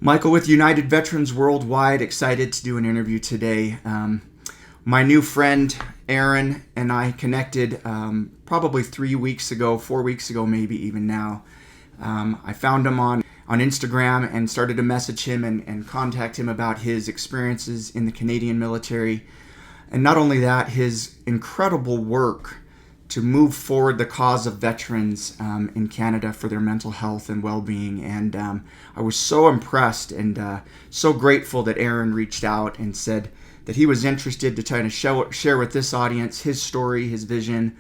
Michael with United Veterans Worldwide, excited to do an interview today. My new friend Aaron and I connected probably 4 weeks ago, maybe even now. I found him on Instagram and started to message him and contact him about his experiences in the Canadian military. And not only that, his incredible work to move forward the cause of veterans in Canada for their mental health and well-being. And I was so impressed and so grateful that Aaron reached out and said that he was interested to try to share with this audience his story, his vision.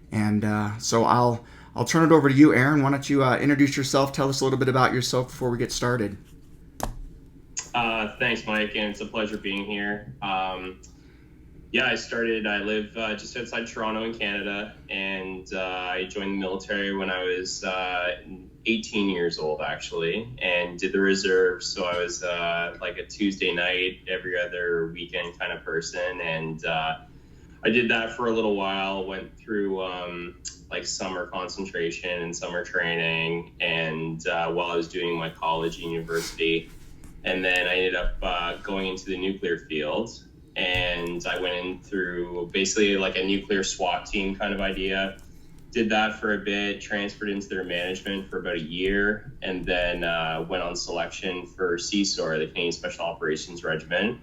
And so I'll turn it over to you, Aaron. Why don't you introduce yourself, tell us a little bit about yourself before we get started. Thanks, Mike, and it's a pleasure being here. I live just outside Toronto in Canada, and I joined the military when I was 18 years old, actually, and did the reserves. So I was like a Tuesday night, every other weekend kind of person, and I did that for a little while, went through like summer concentration and summer training, and while I was doing my college and university, and then I ended up going into the nuclear field. And I went in through basically like a nuclear SWAT team kind of idea. Did that for a bit, transferred into their management for about a year, and then went on selection for CSOR, the Canadian Special Operations Regiment.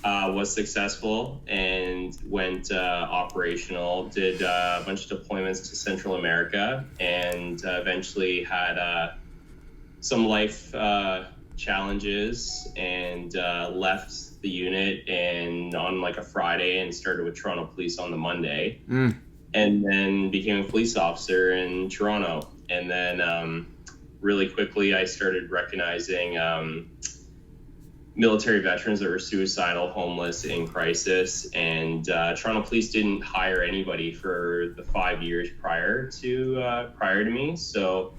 Was successful and went operational, did a bunch of deployments to Central America, and eventually had some life challenges and left the unit and on like a Friday and started with Toronto Police on the Monday, and then became a police officer in Toronto. And then really quickly I started recognizing military veterans that were suicidal, homeless, in crisis, and Toronto Police didn't hire anybody for the 5 years prior to me. So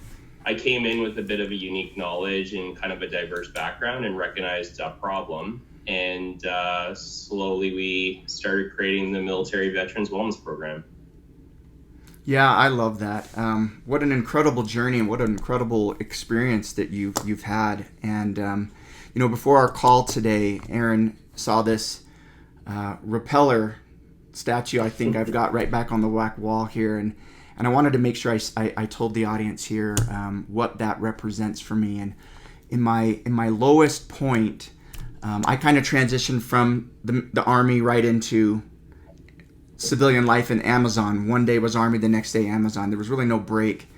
I came in with a bit of a unique knowledge and kind of a diverse background and recognized a problem. And slowly we started creating the Military Veterans Wellness Program. Yeah, I love that. What an incredible journey and what an incredible experience that you've had. And before our call today, Aaron saw this repeller statue. I think I've got right back on the back wall here, and I wanted to make sure I told the audience here what that represents for me. And in my lowest point, I kind of transitioned from the Army right into civilian life in Amazon. One day was Army, the next day Amazon. There was really no break.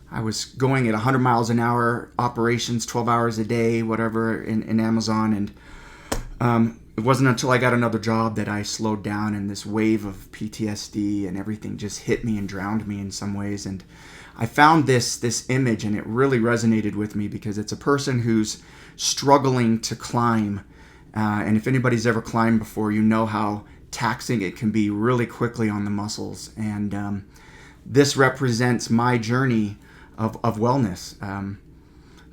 I was going at 100 miles an hour, operations, 12 hours a day, whatever, in Amazon. And it wasn't until I got another job that I slowed down, and this wave of PTSD and everything just hit me and drowned me in some ways. And I found this image, and it really resonated with me because it's a person who's struggling to climb. And if anybody's ever climbed before, you know how taxing it can be really quickly on the muscles. And this represents my journey of wellness,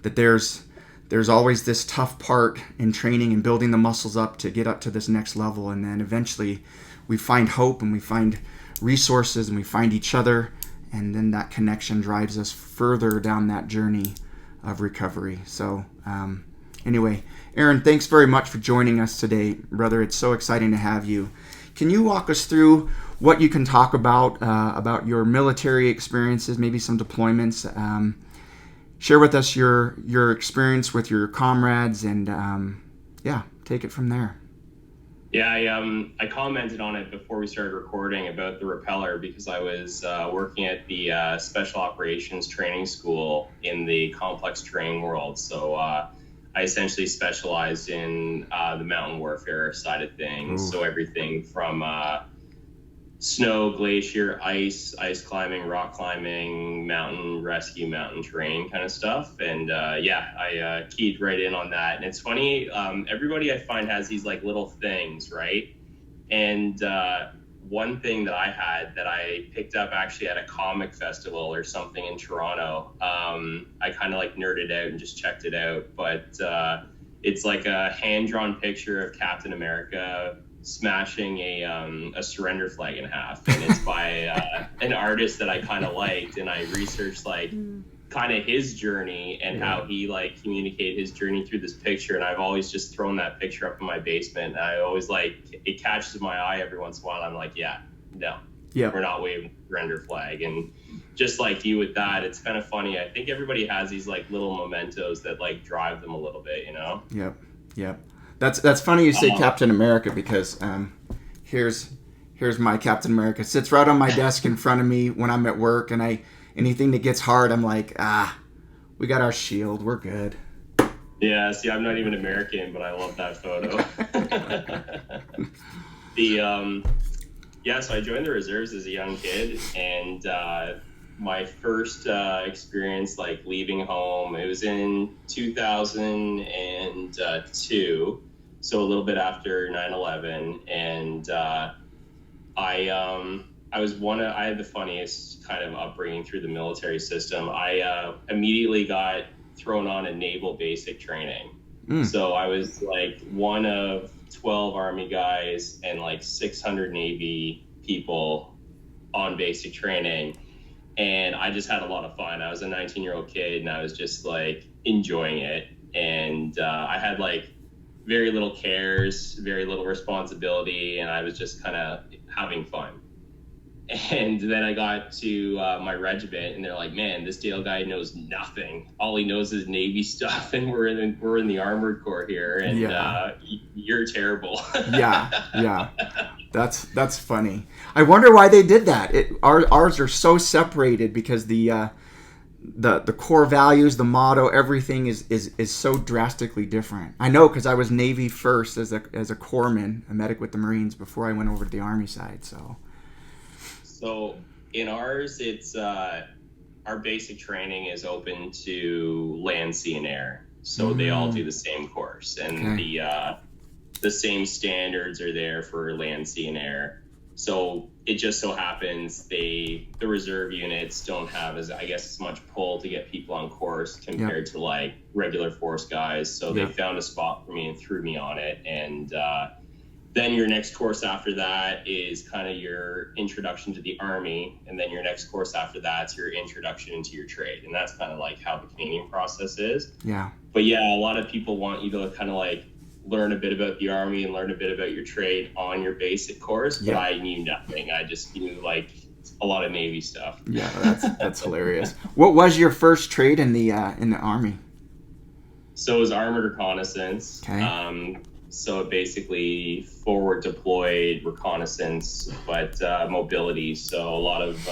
that there's always this tough part in training and building the muscles up to get up to this next level. And then eventually we find hope and we find resources and we find each other. And then that connection drives us further down that journey of recovery. So anyway, Aaron, thanks very much for joining us today, brother. It's so exciting to have you. Can you walk us through what you can talk about your military experiences, maybe some deployments? Share with us your experience with your comrades, and take it from there. Yeah, I commented on it before we started recording about the repeller because I was working at the Special Operations Training School in the complex training world. So I essentially specialized in the mountain warfare side of things. Ooh. So everything from snow, glacier, ice climbing, rock climbing, mountain rescue, mountain terrain kind of stuff. And I keyed right in on that. And it's funny, everybody I find has these like little things, right? And one thing that I had that I picked up actually at a comic festival or something in Toronto, I kind of like nerded out and just checked it out. But it's like a hand-drawn picture of Captain America smashing a surrender flag in half, and it's by an artist that I kind of liked, and I researched like kind of his journey and how he like communicated his journey through this picture. And I've always just thrown that picture up in my basement. And I always like, it catches my eye every once in a while. I'm like, yeah, no, we're not waving the surrender flag. And just like you with that, it's kind of funny. I think everybody has these like little mementos that like drive them a little bit, you know? Yep. That's funny you say Captain America, because here's my Captain America. It sits right on my desk in front of me when I'm at work, and anything that gets hard, I'm like, we got our shield, we're good. Yeah, see, I'm not even American, but I love that photo. So I joined the reserves as a young kid, and my first experience like leaving home, it was in 2002, so a little bit after 9/11, and I had the funniest kind of upbringing through the military system. I immediately got thrown on a naval basic training. So I was like one of 12 Army guys and like 600 Navy people on basic training. And I just had a lot of fun. I was a 19-year-old kid, and I was just like enjoying it. And I had like very little cares, very little responsibility, and I was just kind of having fun. And then I got to my regiment, and they're like, "Man, this Dale guy knows nothing. All he knows is Navy stuff, and we're in the Armored Corps here, and you're terrible." Yeah. That's funny. I wonder why they did that. Ours are so separated because the core values, the motto, everything is so drastically different. I know, because I was Navy first as a corpsman, a medic with the Marines, before I went over to the Army side. So in ours, it's our basic training is open to land, sea, and air. So they all do the same course, and the same standards are there for land, sea, and air. So it just so happens the reserve units don't have as much pull to get people on course compared to like regular force guys. So they found a spot for me and threw me on it, and then your next course after that is kind of your introduction to the Army, and then your next course after that's your introduction into your trade. And that's kind of like how the Canadian process is. But a lot of people want you to kind of like learn a bit about the Army and learn a bit about your trade on your basic course, but I knew nothing. I just knew like a lot of Navy stuff. Yeah, that's hilarious. What was your first trade in the Army? So it was armored reconnaissance. So basically forward deployed reconnaissance, but mobility. So a lot of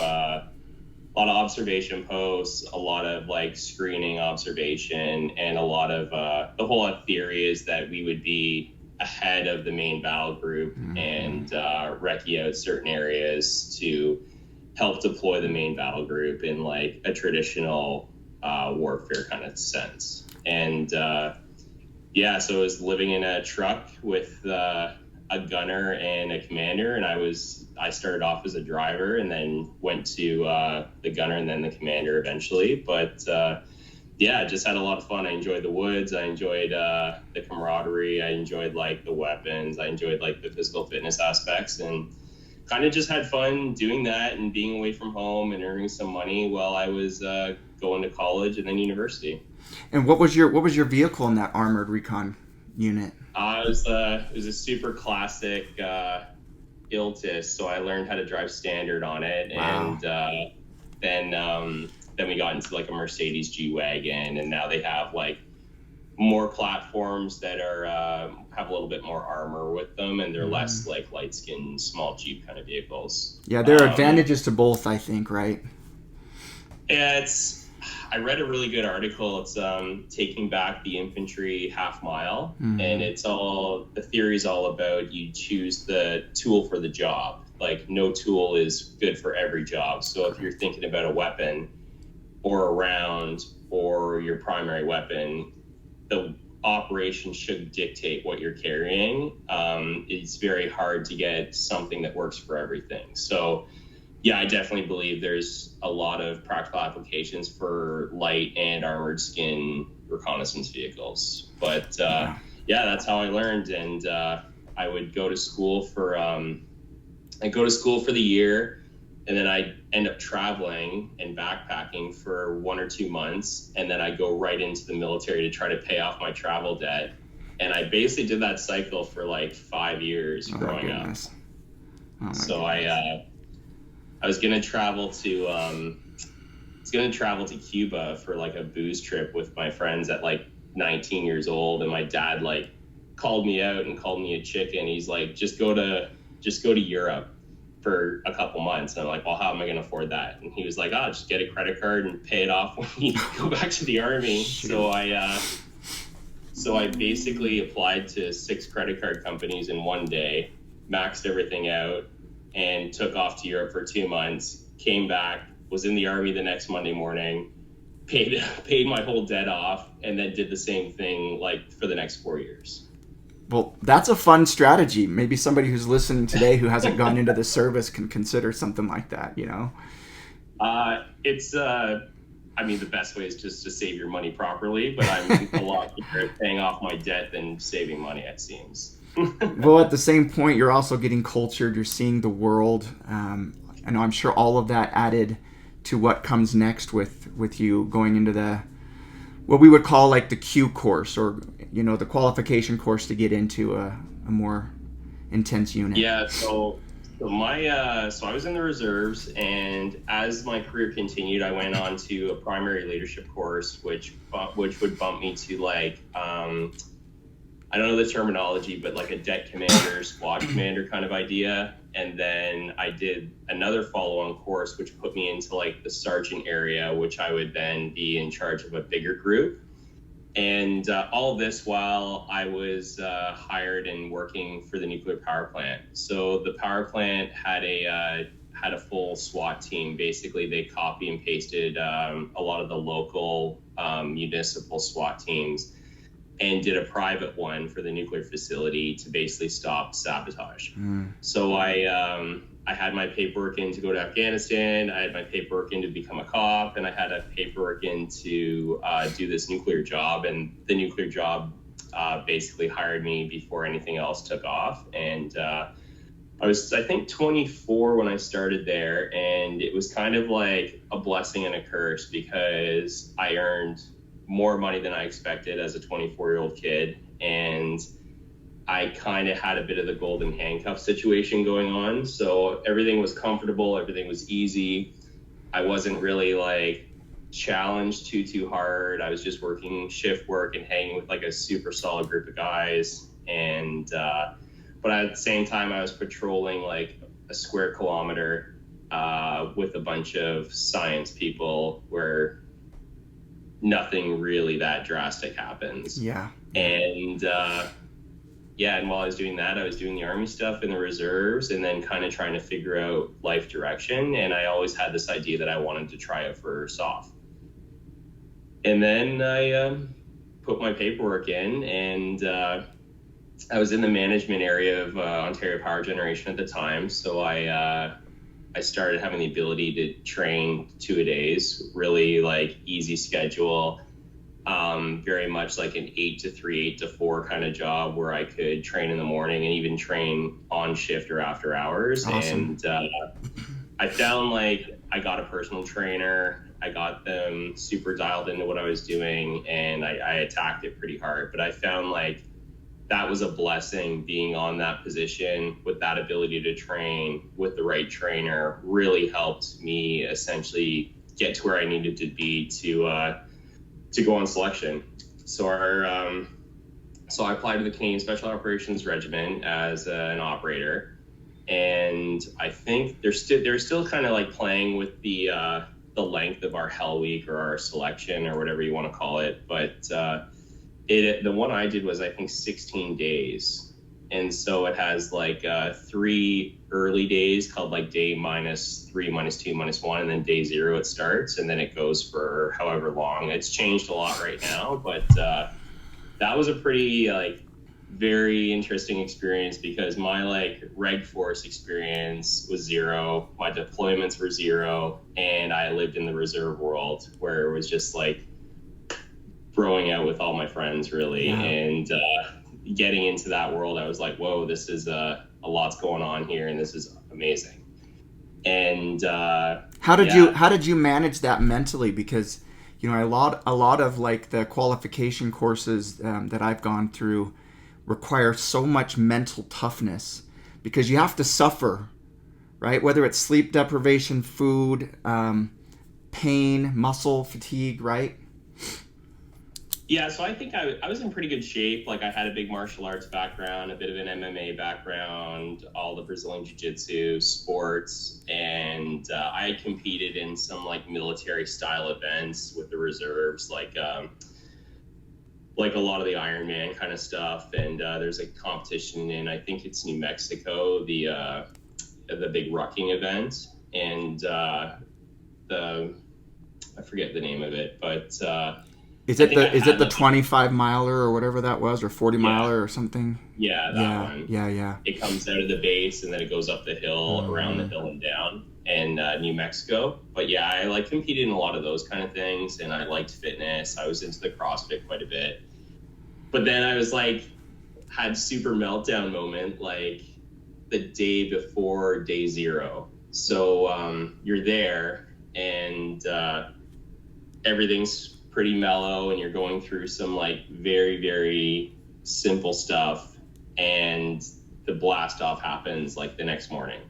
observation posts, a lot of like screening observation, and a lot of the whole theory is that we would be ahead of the main battle group and recce out certain areas to help deploy the main battle group in like a traditional warfare kind of sense. And so I was living in a truck with a gunner and a commander, and I started off as a driver and then went to the gunner and then the commander eventually. But just had a lot of fun. I enjoyed the woods. I enjoyed the camaraderie. I enjoyed like the weapons. I enjoyed like the physical fitness aspects, and kind of just had fun doing that and being away from home and earning some money while I was going to college and then university. And what was your vehicle in that armored recon unit? It was a super classic Iltis, so I learned how to drive standard on it. Wow. And then we got into like a Mercedes G-Wagon, and now they have like more platforms that are have a little bit more armor with them, and they're less like light skin small Jeep kind of vehicles. Yeah, there are advantages to both, I think, right? Yeah, I read a really good article. It's Taking Back the Infantry Half Mile, and the theory is all about you choose the tool for the job. Like no tool is good for every job. So if you're thinking about a weapon or a round or your primary weapon, the operation should dictate what you're carrying. It's very hard to get something that works for everything. So I definitely believe there's a lot of practical applications for light and armored skin reconnaissance vehicles. But that's how I learned. And I would go to school for the year, and then I end up traveling and backpacking for 1 or 2 months, and then I go right into the military to try to pay off my travel debt. And I basically did that cycle for like 5 years Oh my growing up. goodness. Oh my So goodness. I was gonna travel to Cuba for like a booze trip with my friends at like 19 years old, and my dad like called me out and called me a chicken. He's like, just go to Europe for a couple months. And I'm like, well, how am I going to afford that? And he was like, oh, just get a credit card and pay it off when you go back to the army. Shoot. So I basically applied to 6 credit card companies in one day, maxed everything out, and took off to Europe for 2 months, came back, was in the army the next Monday morning, paid my whole debt off, and then did the same thing like for the next 4 years. Well, that's a fun strategy. Maybe somebody who's listening today who hasn't gone into the service can consider something like that, you know? I mean, the best way is just to save your money properly, but I'm a lot better at paying off my debt than saving money, it seems. Well, at the same point, you're also getting cultured. You're seeing the world. I know I'm sure all of that added to what comes next with you going into what we would call like the Q course, or, you know, the qualification course to get into a more intense unit. Yeah, so I was in the reserves, and as my career continued, I went on to a primary leadership course, which would bump me to like I don't know the terminology, but like a deck commander, squad commander kind of idea. And then I did another follow-on course, which put me into like the sergeant area, which I would then be in charge of a bigger group. And all of this while I was hired and working for the nuclear power plant. So the power plant had a full SWAT team. Basically, they copy and pasted a lot of the local municipal SWAT teams and did a private one for the nuclear facility to basically stop sabotage. So I had my paperwork in to go to Afghanistan. I had my paperwork in to become a cop, and I had a paperwork in to do this nuclear job. And the nuclear job basically hired me before anything else took off. And I was, I think, 24 when I started there, and it was kind of like a blessing and a curse because I earned more money than I expected as a 24-year-old kid. And I kind of had a bit of the golden handcuff situation going on. So everything was comfortable. Everything was easy. I wasn't really like challenged too hard. I was just working shift work and hanging with like a super solid group of guys. And, but at the same time, I was patrolling like a square kilometer with a bunch of science people where nothing really that drastic happens. Yeah. And and while I was doing that, I was doing the Army stuff in the reserves and then kind of trying to figure out life direction. And I always had this idea that I wanted to try out for SOF. And then I put my paperwork in, and I was in the management area of Ontario Power Generation at the time. So I started having the ability to train 2-a-days, really like easy schedule, very much like an 8 to 3, 8 to 4 kind of job where I could train in the morning and even train on shift or after hours. Awesome. And I found like I got a personal trainer. I got them super dialed into what I was doing, and I attacked it pretty hard. But I found like that was a blessing, being on that position with that ability to train with the right trainer really helped me essentially get to where I needed to be to go on selection. So I applied to the Canadian Special Operations Regiment as an operator, and I think they're still kind of like playing with the length of our Hell Week or our selection or whatever you want to call it, but the one I did was I think 16 days, and so it has like 3 early days called like day -3, -2, -1, and then day 0 it starts, and then it goes for however long. It's changed a lot right now, but that was a pretty like very interesting experience because my like Reg Force experience was 0, my deployments were 0, and I lived in the reserve world where it was just like growing out with all my friends really. Yeah. And getting into that world, I was like, whoa, this is a lot's going on here, and this is amazing. And how did you manage that mentally? Because a lot of like the qualification courses that I've gone through require so much mental toughness because you have to suffer, right? Whether it's sleep deprivation, food, pain, muscle fatigue, right? Yeah, so I think I was in pretty good shape. Like I had a big martial arts background, a bit of an MMA background, all the Brazilian Jiu-Jitsu sports, and I competed in some like military style events with the reserves, like a lot of the Ironman kind of stuff. And there's a competition in, I think it's New Mexico, the big rucking event, and I forget the name of it, but is it the 25 miler or whatever that was, or 40 miler or something? Yeah, that one. Yeah. It comes out of the base and then it goes up the hill, around the hill and down in New Mexico. But yeah, I like competed in a lot of those kind of things, and I liked fitness. I was into the CrossFit quite a bit. But then I was like, had super meltdown moment like the day before day zero. So you're there and everything's pretty mellow and you're going through some like very, very simple stuff, and the blast off happens like the next morning.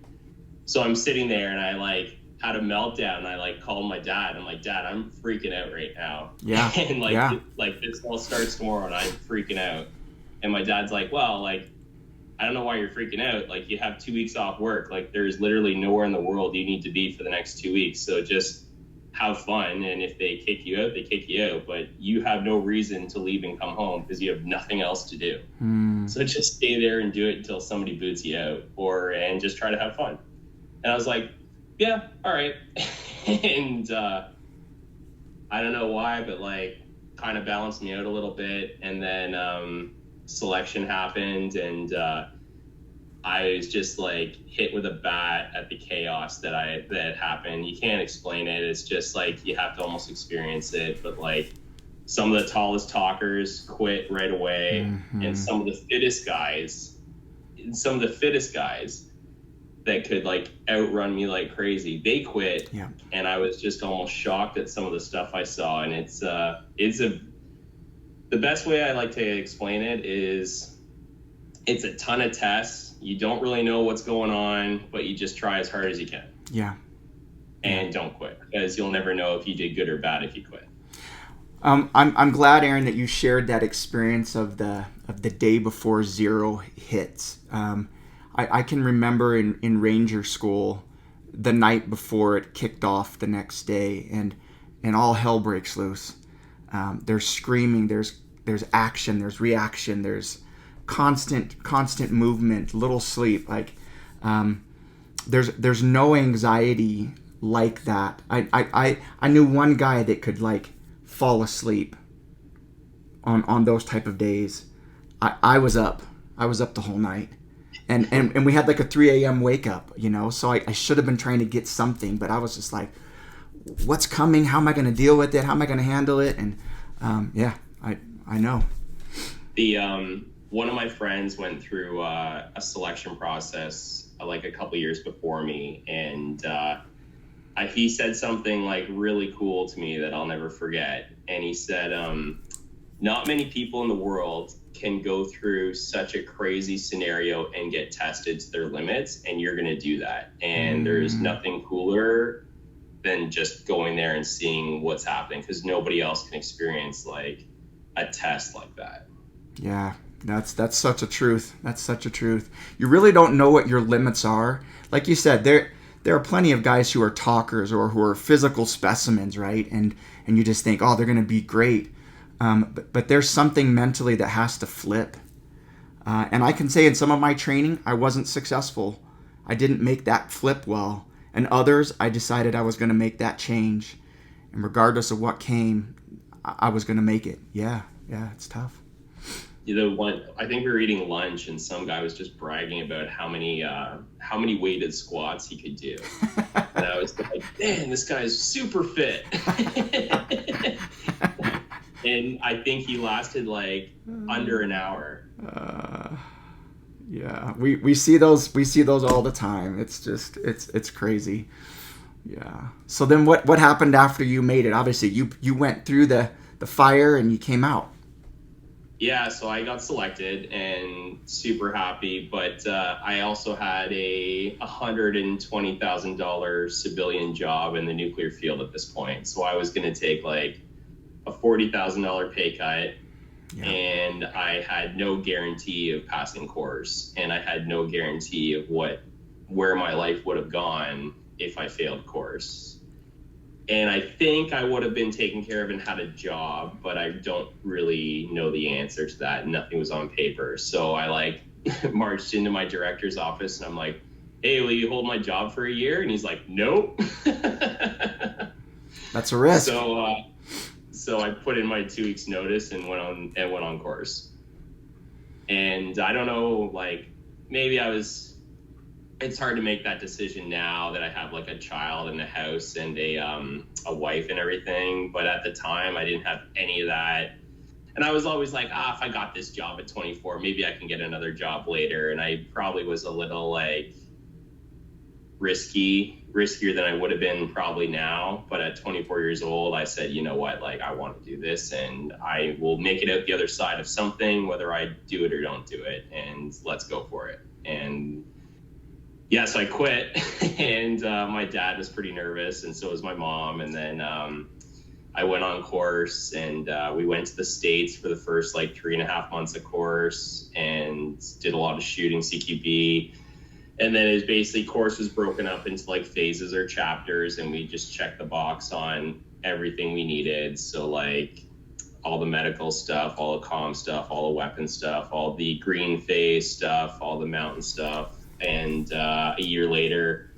So I'm sitting there and I like had a meltdown, and I like called my dad. I'm like, Dad, I'm freaking out right now. Yeah. And like this all starts tomorrow and I'm freaking out. And my dad's like, well, like, I don't know why you're freaking out. Like, you have 2 weeks off work. Like, there's literally nowhere in the world you need to be for the next 2 weeks. So just have fun, and if they kick you out, they kick you out, but you have no reason to leave and come home because you have nothing else to do. So just stay there and do it until somebody boots you out, and just try to have fun. And I was like, yeah, all right. And I don't know why, but like kind of balanced me out a little bit. And then selection happened, and I was just like hit with a bat at the chaos that happened. You can't explain it. It's just like you have to almost experience it. But like some of the tallest talkers quit right away, and some of the fittest guys that could like outrun me like crazy, they quit. Yeah. And I was just almost shocked at some of the stuff I saw. And the best way I like to explain it is it's a ton of tests. You don't really know what's going on, but you just try as hard as you can. Yeah. And don't quit, because you'll never know if you did good or bad if you quit. I'm glad, Aaron, that you shared that experience of the day before zero hits. I can remember in Ranger School the night before it kicked off the next day, and all hell breaks loose. There's screaming, there's action, there's reaction, there's constant movement, little sleep. Like there's no anxiety like that. I knew one guy that could like fall asleep on those type of days. I was up the whole night, and we had like a 3 a.m. wake up, so I should have been trying to get something, but I was just like, what's coming? How am I going to deal with it? How am I going to handle it? And I know. One of my friends went through a selection process like a couple years before me, and he said something like really cool to me that I'll never forget. And he said, not many people in the world can go through such a crazy scenario and get tested to their limits, and you're going to do that. And there's nothing cooler than just going there and seeing what's happening, because nobody else can experience like a test like that. Yeah. That's such a truth. That's such a truth. You really don't know what your limits are. Like you said, there are plenty of guys who are talkers or who are physical specimens, right? And you just think, oh, they're going to be great. But there's something mentally that has to flip. And I can say in some of my training, I wasn't successful. I didn't make that flip well. And others, I decided I was going to make that change. And regardless of what came, I was going to make it. Yeah, it's tough. I think we were eating lunch and some guy was just bragging about how many weighted squats he could do. And I was like, man, this guy's super fit. And I think he lasted like under an hour. Yeah, we see those all the time. It's just it's crazy. Yeah. So then what happened after you made it? Obviously, you went through the fire and you came out. Yeah, so I got selected and super happy, but I also had a $120,000 civilian job in the nuclear field at this point. So I was going to take like a $40,000 pay cut, Yeah. and I had no guarantee of passing course, and I had no guarantee of where my life would have gone if I failed course. And I think I would have been taken care of and had a job, but I don't really know the answer to that. Nothing was on paper. So I like marched into my director's office and I'm like, hey, will you hold my job for a year? And he's like, nope. That's a risk. So I put in my 2 weeks notice and went on course. And I don't know, like maybe it's hard to make that decision now that I have like a child and a house and a wife and everything. But at the time I didn't have any of that. And I was always like, if I got this job at 24, maybe I can get another job later. And I probably was a little like riskier than I would have been probably now. But at 24 years old, I said, you know what, like I want to do this and I will make it out the other side of something, whether I do it or don't do it. And let's go for it. And yeah, so I quit, and my dad was pretty nervous, and so was my mom. And then I went on course, and we went to the States for the first like 3.5 months of course, and did a lot of shooting CQB. And then it basically course was broken up into like phases or chapters, and we just checked the box on everything we needed. So like all the medical stuff, all the comm stuff, all the weapon stuff, all the green phase stuff, all the mountain stuff. And a year later,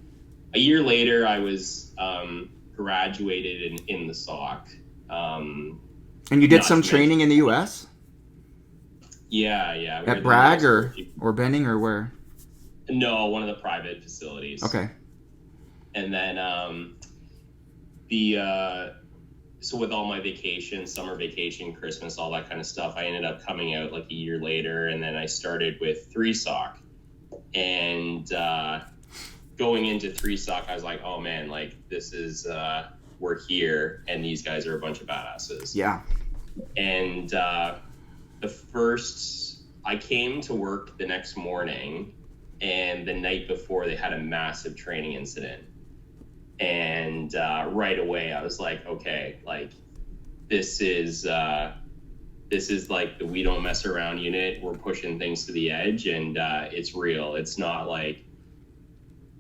I was graduated in the SOC. And you did some training in the U.S.? Yeah. At Bragg or Benning or where? No, one of the private facilities. Okay. And then so with all my vacations, summer vacation, Christmas, all that kind of stuff, I ended up coming out like a year later, and then I started with 3SOC. And going into 3SOC, I was like, oh man, like this is we're here, and these guys are a bunch of badasses. Yeah. And I came to work the next morning, and the night before they had a massive training incident. And right away I was like, okay, like this is like the we don't mess around unit. We're pushing things to the edge, and it's real. It's not like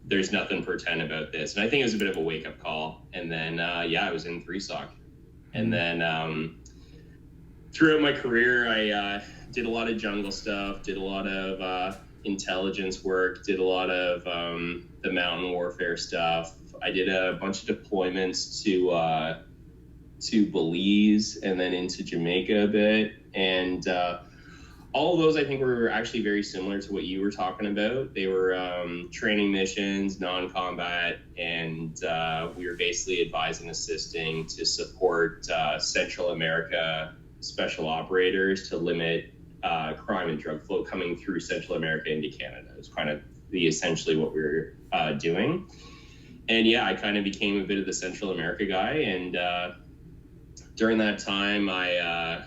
there's nothing pretend about this. And I think it was a bit of a wake up call. And then I was in 3SOC. And then throughout my career, I did a lot of jungle stuff, did a lot of intelligence work, did a lot of the mountain warfare stuff. I did a bunch of deployments to Belize and then into Jamaica a bit. And all of those I think were actually very similar to what you were talking about. They were training missions, non-combat, and we were basically advising, assisting to support Central America special operators to limit crime and drug flow coming through Central America into Canada. It was kind of essentially what we were doing. And yeah, I kind of became a bit of the Central America guy. And during that time, my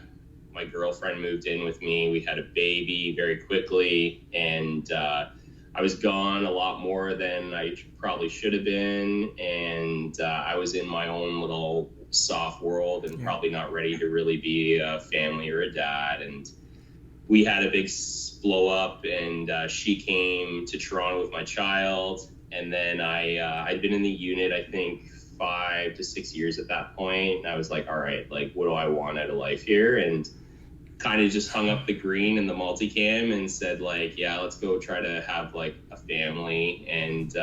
girlfriend moved in with me. We had a baby very quickly, and I was gone a lot more than I probably should have been. And I was in my own little soft world and probably not ready to really be a family or a dad. And we had a big blow up, and she came to Toronto with my child. And then I'd been in the unit, I think, 5 to 6 years at that point. And I was like, all right, like, what do I want out of life here? And kind of just hung up the green and the multicam and said, like, yeah, let's go try to have like a family. And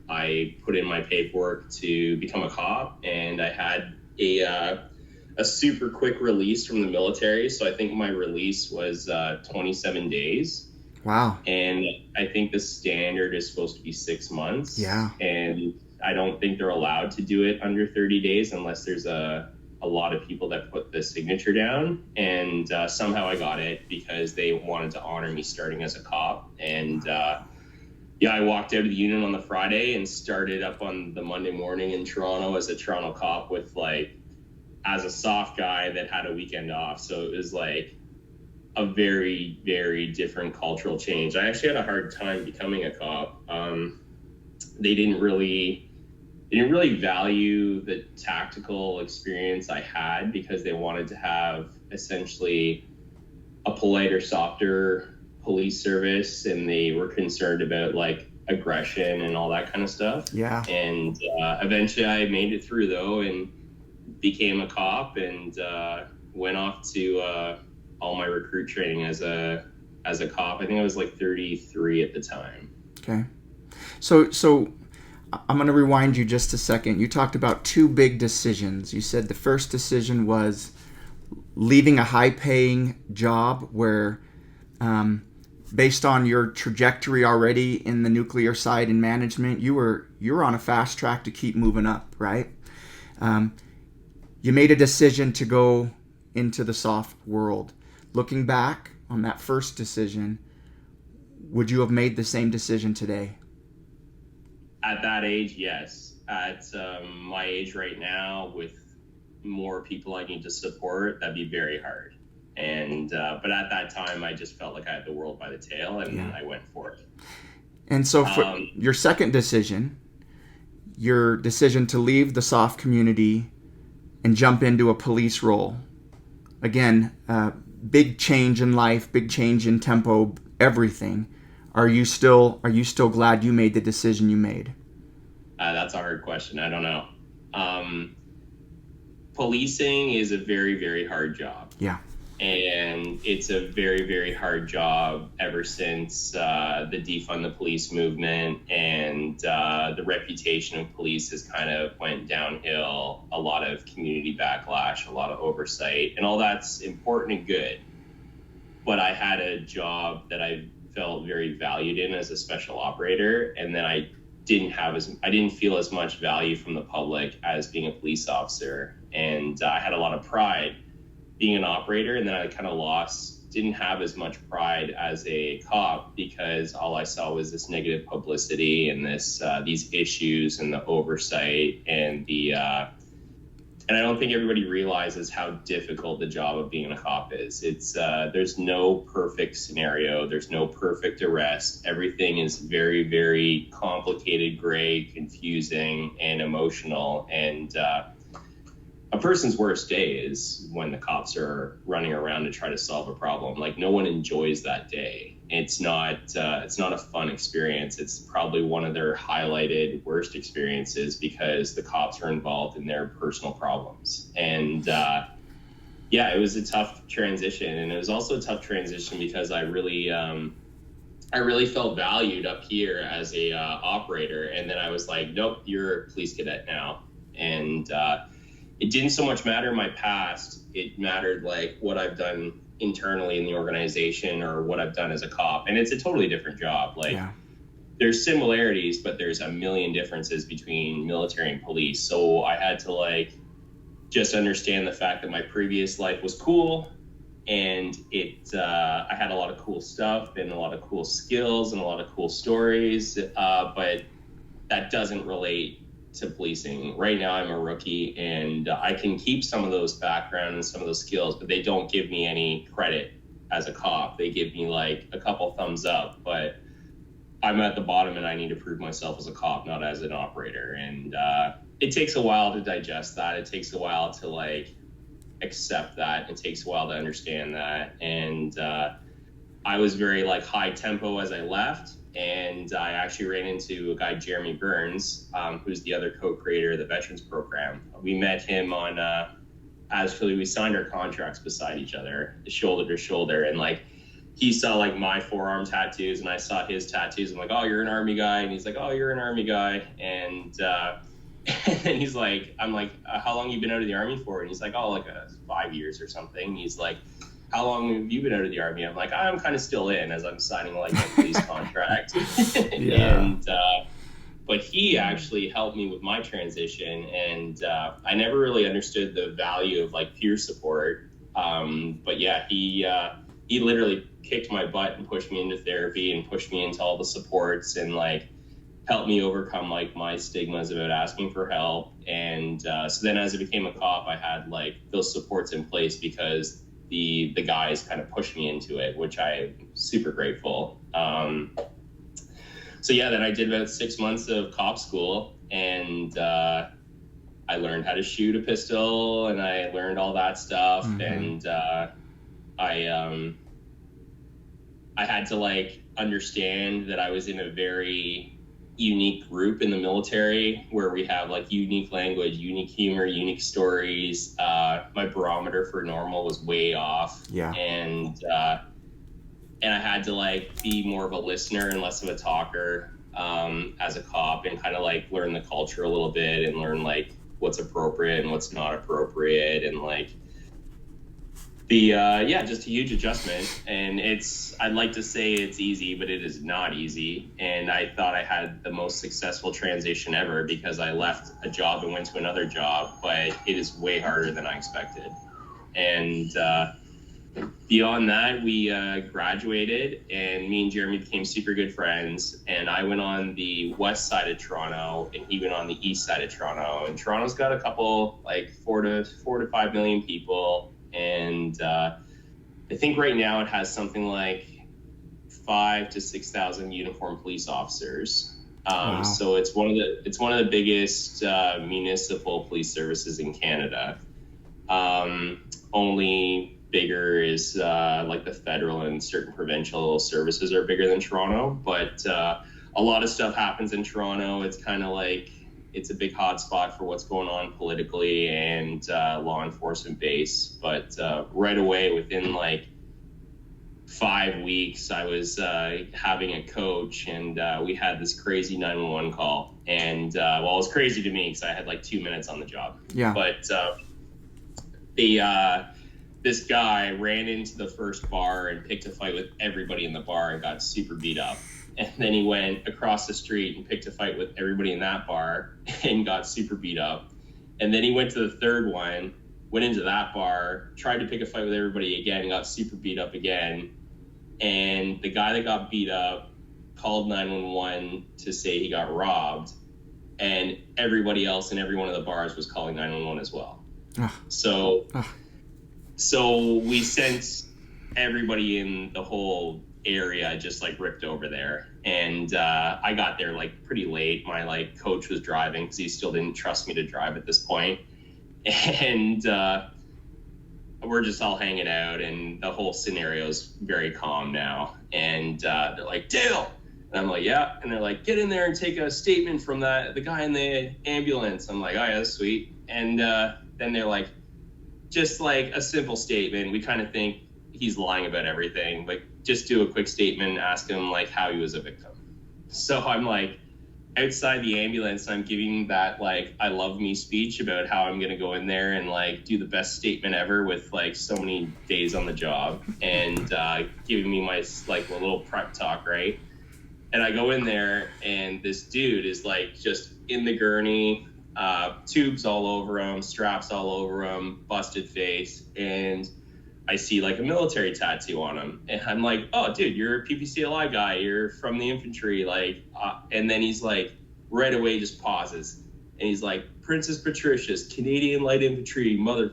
I put in my paperwork to become a cop, and I had a super quick release from the military. So I think my release was 27 days. Wow. And I think the standard is supposed to be 6 months. Yeah. And I don't think they're allowed to do it under 30 days unless there's a a lot of people that put the signature down, and somehow I got it because they wanted to honor me starting as a cop. And yeah, I walked out of the unit on the Friday and started up on the Monday morning in Toronto as a Toronto cop with like, as a soft guy that had a weekend off. So it was like a very, very different cultural change. I actually had a hard time becoming a cop. They didn't really value the tactical experience I had because they wanted to have essentially a politer, softer police service, and they were concerned about like aggression and all that kind of stuff. Yeah. And eventually I made it through though and became a cop, and went off to all my recruit training as a cop. I think I was like 33 at the time. Okay. So I'm going to rewind you just a second. You talked about two big decisions. You said the first decision was leaving a high-paying job where, based on your trajectory already in the nuclear side in management, you were on a fast track to keep moving up, right? You made a decision to go into the soft world. Looking back on that first decision, would you have made the same decision today? At that age, yes. At my age right now, with more people I need to support, that'd be very hard. And but at that time, I just felt like I had the world by the tail, and I went for it. And so for your second decision, your decision to leave the soft community and jump into a police role, again, big change in life, big change in tempo, everything. Are you still glad you made the decision you made? That's a hard question. I don't know. Policing is a very, very hard job. Yeah. And it's a very, very hard job ever since the defund the police movement, and the reputation of police has kind of went downhill. A lot of community backlash, a lot of oversight, and all that's important and good. But I had a job that I felt very valued in as a special operator, and then I didn't feel as much value from the public as being a police officer, and I had a lot of pride being an operator, and then I kind of didn't have as much pride as a cop because all I saw was this negative publicity and these issues and the oversight and and I don't think everybody realizes how difficult the job of being a cop is. It's there's no perfect scenario. There's no perfect arrest. Everything is very, very complicated, gray, confusing, and emotional. And a person's worst day is when the cops are running around to try to solve a problem. Like, no one enjoys that day. It's not a fun experience. It's probably one of their highlighted worst experiences because the cops are involved in their personal problems. And it was a tough transition, and it was also a tough transition because I really felt valued up here as a operator, and then I was like, nope, you're a police cadet now. And it didn't so much matter my past. It mattered like what I've done internally in the organization or what I've done as a cop. And it's a totally different job. Like, there's similarities, but there's a million differences between military and police. So I had to like just understand the fact that my previous life was cool, and I had a lot of cool stuff and a lot of cool skills and a lot of cool stories, but that doesn't relate to policing. Right now I'm a rookie, and I can keep some of those background and some of those skills, but they don't give me any credit as a cop. They give me like a couple thumbs up, but I'm at the bottom and I need to prove myself as a cop, not as an operator. And it takes a while to digest that. It takes a while to like accept that. It takes a while to understand that. And I was very like high tempo as I left. And I actually ran into a guy, Jeremy Burns, who's the other co-creator of the Veterans Program. We met him on, actually, we signed our contracts beside each other, shoulder to shoulder. And like, he saw like my forearm tattoos and I saw his tattoos. I'm like, oh, you're an Army guy. And he's like, oh, you're an Army guy. And and he's like, I'm like, how long you been out of the Army for? And he's like, oh, like 5 years or something. He's like, how long have you been out of the Army? I'm like, I'm kind of still in as I'm signing like a police contract. And But he actually helped me with my transition, and I never really understood the value of like peer support. But yeah, he literally kicked my butt and pushed me into therapy and pushed me into all the supports and like helped me overcome like my stigmas about asking for help. And so then as I became a cop, I had like those supports in place because the guys kind of pushed me into it, which I'm super grateful. So yeah, then I did about 6 months of cop school, and I learned how to shoot a pistol, and I learned all that stuff. And I had to like understand that I was in a very unique group in the military where we have like unique language, unique humor, unique stories. My barometer for normal was way off. Yeah. And I had to like be more of a listener and less of a talker as a cop, and kind of like learn the culture a little bit and learn like what's appropriate and what's not appropriate, and like just a huge adjustment. And I'd like to say it's easy, but it is not easy. And I thought I had the most successful transition ever because I left a job and went to another job, but it is way harder than I expected. And beyond that, we graduated, and me and Jeremy became super good friends. And I went on the west side of Toronto, and he went on the east side of Toronto. And Toronto's got a couple, like 4 to 5 million people. And I think right now it has something like 5,000 to 6,000 uniformed police officers. Wow. So it's one of the biggest municipal police services in Canada. Only bigger is like the federal and certain provincial services are bigger than Toronto, but a lot of stuff happens in Toronto. It's kind of like it's a big hotspot for what's going on politically and law enforcement base. But right away, within like 5 weeks, I was having a coach, and we had this crazy 911 call. And well, it was crazy to me because I had like 2 minutes on the job. Yeah. But this guy ran into the first bar and picked a fight with everybody in the bar and got super beat up. And then he went across the street and picked a fight with everybody in that bar and got super beat up. And then he went to the third one, went into that bar, tried to pick a fight with everybody again, and got super beat up again. And the guy that got beat up called 911 to say he got robbed. And everybody else in every one of the bars was calling 911 as well. So we sent everybody in the whole area just like ripped over there. And I got there like pretty late. My like coach was driving because he still didn't trust me to drive at this point. And we're just all hanging out, and the whole scenario is very calm now. And they're like, Dale. And I'm like, yeah. And they're like, get in there and take a statement from the guy in the ambulance. I'm like, oh yeah, that's sweet. And then they're like, just like a simple statement. We kind of think he's lying about everything, but just do a quick statement, ask him like how he was a victim. So I'm like outside the ambulance, and I'm giving that like I love me speech about how I'm gonna go in there and like do the best statement ever with like so many days on the job, and giving me my like a little prep talk, right? And I go in there, and this dude is like just in the gurney, tubes all over him, straps all over him, busted face, and I see like a military tattoo on him. And I'm like, oh dude, you're a PPCLI guy, you're from the infantry, like and then he's like right away just pauses, and he's like, Princess Patricia's Canadian Light Infantry, mother.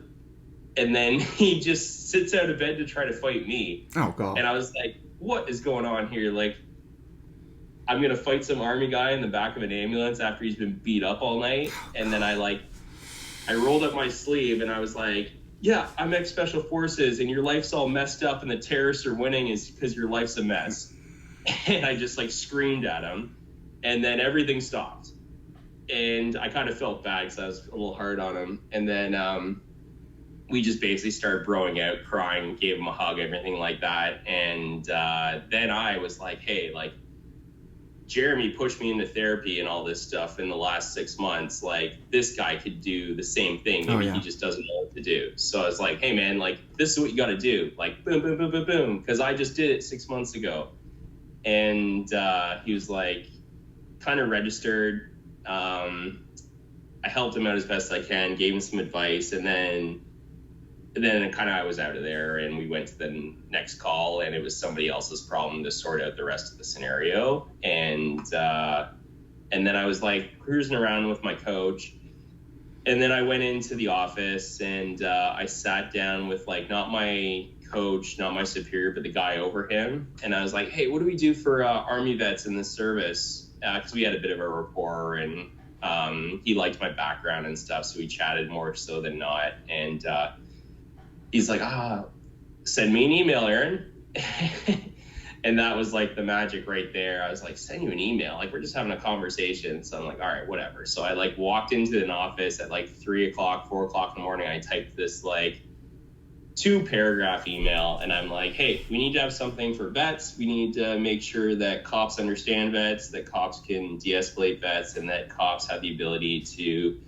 And then he just sits out of bed to try to fight me. Oh god. And I was like, what is going on here? Like, I'm gonna fight some army guy in the back of an ambulance after he's been beat up all night. And then I rolled up my sleeve, and I was like, yeah, I'm ex-special forces, and your life's all messed up, and the terrorists are winning is because your life's a mess. And I just like screamed at him, and then everything stopped. And I kind of felt bad because I was a little hard on him. And then we just basically started broing out, crying, gave him a hug, everything like that. And then I was like, hey, like, Jeremy pushed me into therapy and all this stuff in the last 6 months. Like, this guy could do the same thing. Maybe he just doesn't know what to do. So I was like, hey man, like, this is what you got to do. Like, boom, boom, boom, boom, boom. Cause I just did it 6 months ago. And he was like, kind of registered. I helped him out as best I can, gave him some advice, and then kind of I was out of there, and we went to the next call, and it was somebody else's problem to sort out the rest of the scenario. And then I was like cruising around with my coach, and then I went into the office, and I sat down with like not my coach, not my superior, but the guy over him, and I was like, hey, what do we do for Army vets in this service? Because we had a bit of a rapport, and he liked my background and stuff, so we chatted more so than not. And he's like, send me an email, Aaron. And that was like the magic right there. I was like, send you an email? Like, we're just having a conversation. So I'm like, all right, whatever. So I like walked into an office at like 3 o'clock, 4 o'clock in the morning. I typed this like 2-paragraph email, and I'm like, hey, we need to have something for vets. We need to make sure that cops understand vets, that cops can de-escalate vets, and that cops have the ability to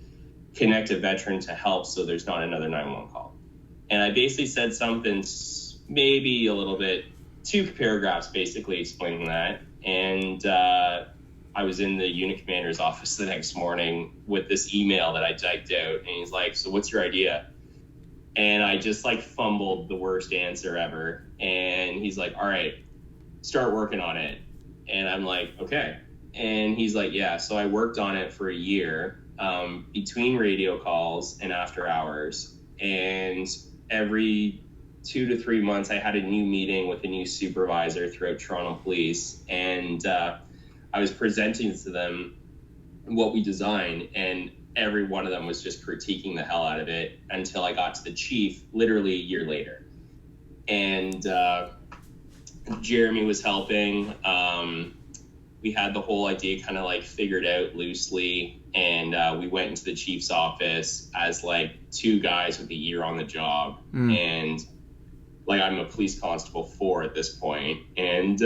connect a veteran to help so there's not another 911 call. And I basically said something maybe a little bit, 2 paragraphs basically explaining that. And I was in the unit commander's office the next morning with this email that I typed out. And he's like, so what's your idea? And I just like fumbled the worst answer ever. And he's like, all right, start working on it. And I'm like, okay. And he's like, yeah. So I worked on it for a year between radio calls and after hours. And every 2 to 3 months, I had a new meeting with a new supervisor throughout Toronto Police. And I was presenting to them what we designed. And every one of them was just critiquing the hell out of it until I got to the chief literally a year later. And Jeremy was helping. We had the whole idea kind of like figured out loosely. And we went into the chief's office as like 2 guys with a year on the job. And like, I'm a police constable 4 at this point. And